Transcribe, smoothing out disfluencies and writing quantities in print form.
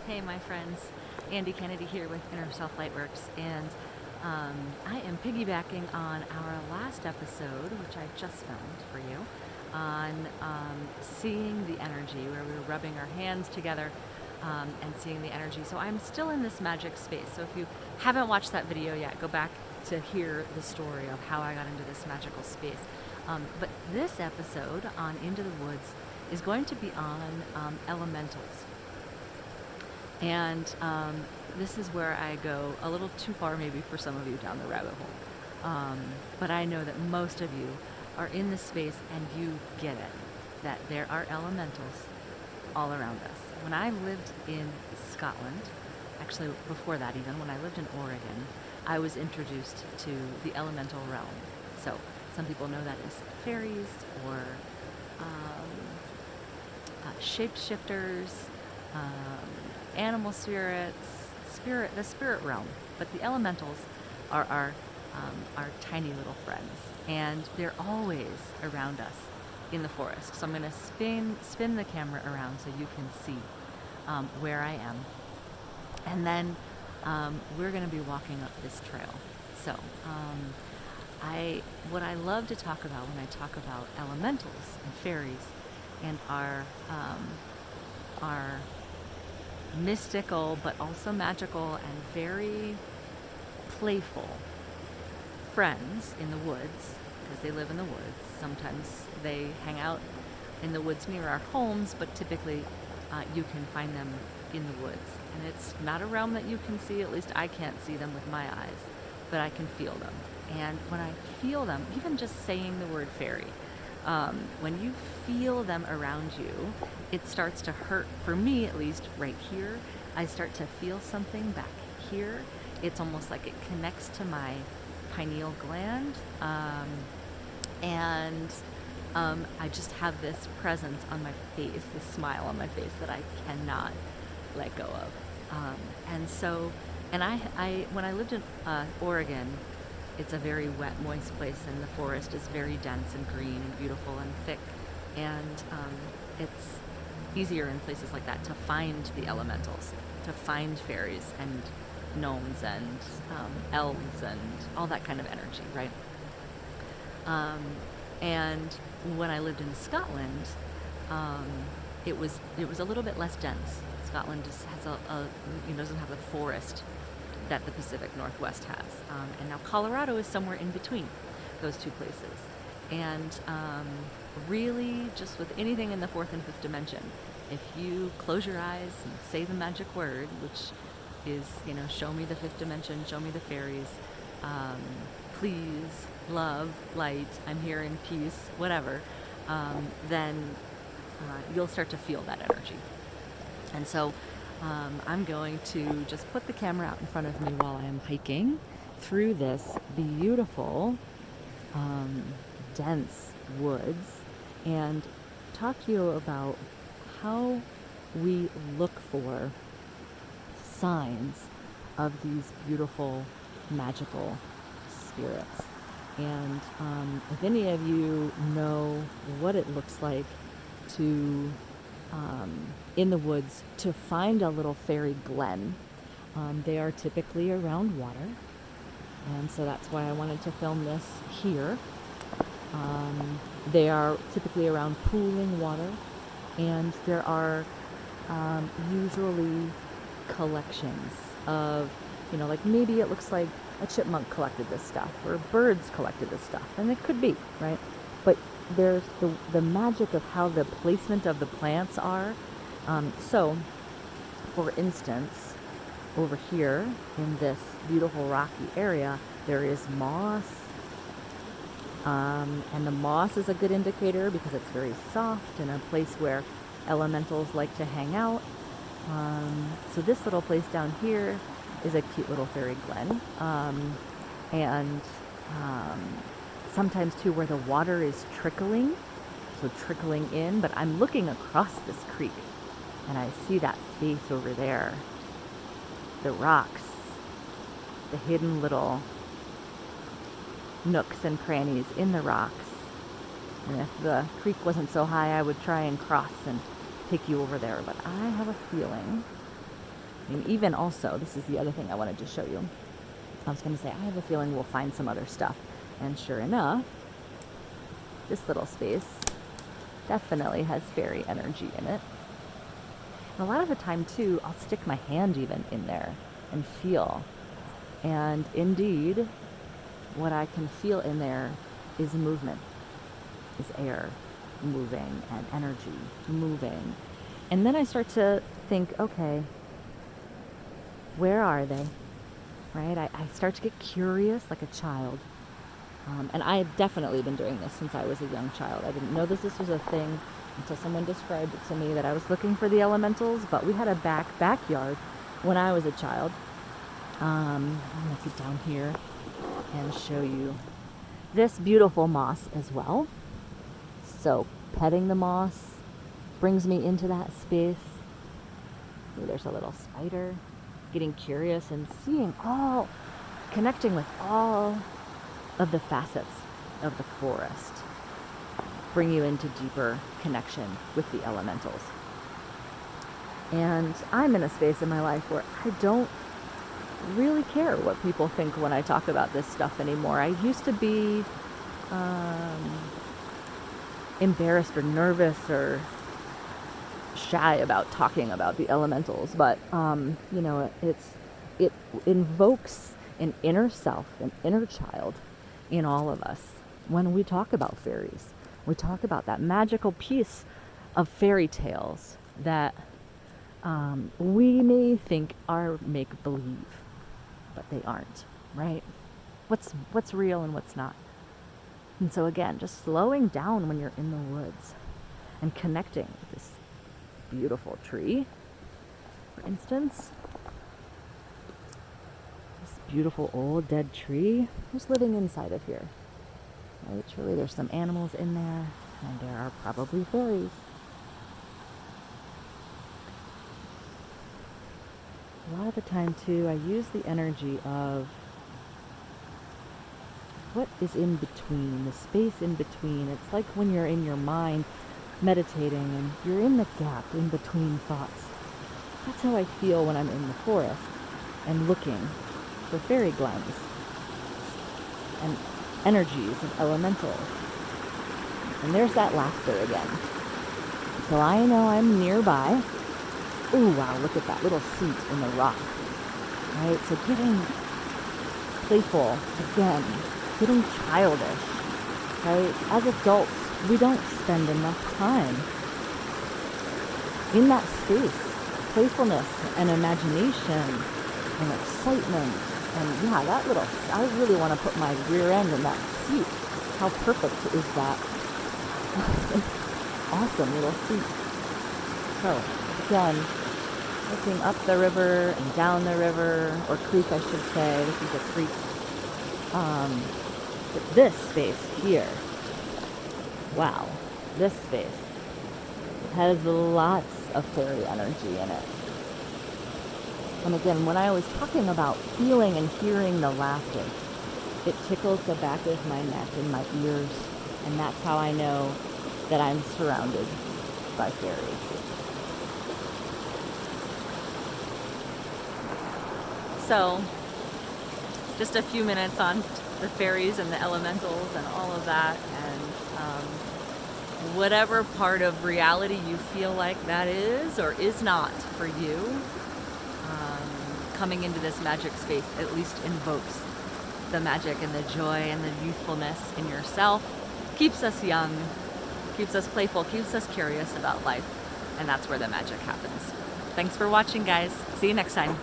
Hey, my friends. Andy Kennedy here with Inner Self Lightworks, and I am piggybacking on our last episode, which I just filmed for you, on seeing the energy, where we were rubbing our hands together and seeing the energy. So I'm still in this magic space. So if you haven't watched that video yet, go back to hear the story of how I got into this magical space. But this episode on Into the Woods is going to be on elementals. And this is where I go a little too far maybe for some of you down the rabbit hole. But I know that most of you are in this space and you get it, that there are elementals all around us. When I lived in Scotland, actually before that even, when I lived in Oregon, I was introduced to the elemental realm. So some people know that as fairies or shapeshifters, animal spirits, the spirit realm. But the elementals are our tiny little friends, and they're always around us in the forest. So I'm going to spin the camera around so you can see where I am, and then we're going to be walking up this trail. So what I love to talk about when I talk about elementals and fairies and our mystical but also magical and very playful friends in the woods, because they live in the woods. Sometimes they hang out in the woods near our homes, but typically you can find them in the woods. And it's not a realm that you can see, at least I can't see them with my eyes, but I can feel them. And when I feel them, even just saying the word fairy, when you feel them around you, it starts to hurt, for me at least, right here. I start to feel something back here. It's almost like it connects to my pineal gland, and I just have this presence on my face, this smile on my face that I cannot let go of. When I lived in Oregon, it's a very wet, moist place, and the forest is very dense and green and beautiful and thick. And it's easier in places like that to find the elementals, to find fairies and gnomes and elves and all that kind of energy, right? And when I lived in Scotland, it was a little bit less dense. Scotland just has doesn't have the forest that the Pacific Northwest has. And now Colorado is somewhere in between those two places. And really, just with anything in the fourth and fifth dimension, if you close your eyes and say the magic word, which is, show me the fifth dimension, show me the fairies, please, love, light, I'm here in peace, whatever, then you'll start to feel that energy. And so I'm going to just put the camera out in front of me while I am hiking through this beautiful, dense woods and talk to you about how we look for signs of these beautiful, magical spirits. And if any of you know what it looks like to in the woods to find a little fairy glen. They are typically around water, and so that's why I wanted to film this here. They are typically around pooling water, and there are usually collections of, like maybe it looks like a chipmunk collected this stuff, or birds collected this stuff, and it could be, right? But there's the magic of how the placement of the plants are. So, for instance, over here in this beautiful rocky area, there is moss. And the moss is a good indicator because it's very soft and a place where elementals like to hang out. So this little place down here is a cute little fairy glen. And sometimes too where the water is trickling, so trickling in, but I'm looking across this creek and I see that space over there, the rocks, the hidden little nooks and crannies in the rocks. And if the creek wasn't so high, I would try and cross and take you over there, but I have a feeling I mean, even also, this is the other thing I wanted to show you. I was going to say, I have a feeling we'll find some other stuff. And sure enough, this little space definitely has fairy energy in it. And a lot of the time, too, I'll stick my hand even in there and feel. And indeed, what I can feel in there is movement, is air moving and energy moving. And then I start to think, okay, where are they? Right? I start to get curious like a child. And I've definitely been doing this since I was a young child. I didn't know this was a thing until someone described it to me, that I was looking for the elementals, but we had a backyard when I was a child. I'm going to get down here and show you this beautiful moss as well. So petting the moss brings me into that space. Ooh, there's a little spider. Getting curious and seeing connecting with all of the facets of the forest bring you into deeper connection with the elementals. And I'm in a space in my life where I don't really care what people think when I talk about this stuff anymore. I used to be embarrassed or nervous or shy about talking about the elementals, but it invokes an inner self, an inner child in all of us when we talk about fairies. We talk about that magical piece of fairy tales that we may think are make-believe, but they aren't, right? What's real and what's not. And so again, just slowing down when you're in the woods and connecting with this beautiful tree, for instance. This beautiful old dead tree. Who's living inside of here? Right, surely there's some animals in there, and there are probably fairies. A lot of the time too, I use the energy of what is in between, the space in between. It's like when you're in your mind meditating and you're in the gap in between thoughts. That's how I feel when I'm in the forest and looking for fairy glens and energies and elementals. And there's that laughter again. So I know I'm nearby. Ooh, wow, look at that little seat in the rock. Right, so getting playful again, getting childish, right? As adults, we don't spend enough time in that space. Playfulness and imagination and excitement. And yeah, that little, I really want to put my rear end in that seat. How perfect is that? Awesome little seat. So, again, looking up the river and down the river, or creek I should say. This is a creek. But this space here, wow, this space has lots of fairy energy in it. And again, when I was talking about feeling and hearing the laughter, it tickles the back of my neck and my ears, and that's how I know that I'm surrounded by fairies. So, just a few minutes on the fairies and the elementals and all of that, and whatever part of reality you feel like that is or is not for you, coming into this magic space at least invokes the magic and the joy and the youthfulness in yourself, keeps us young, keeps us playful, keeps us curious about life, and that's where the magic happens. Thanks for watching, guys. See you next time.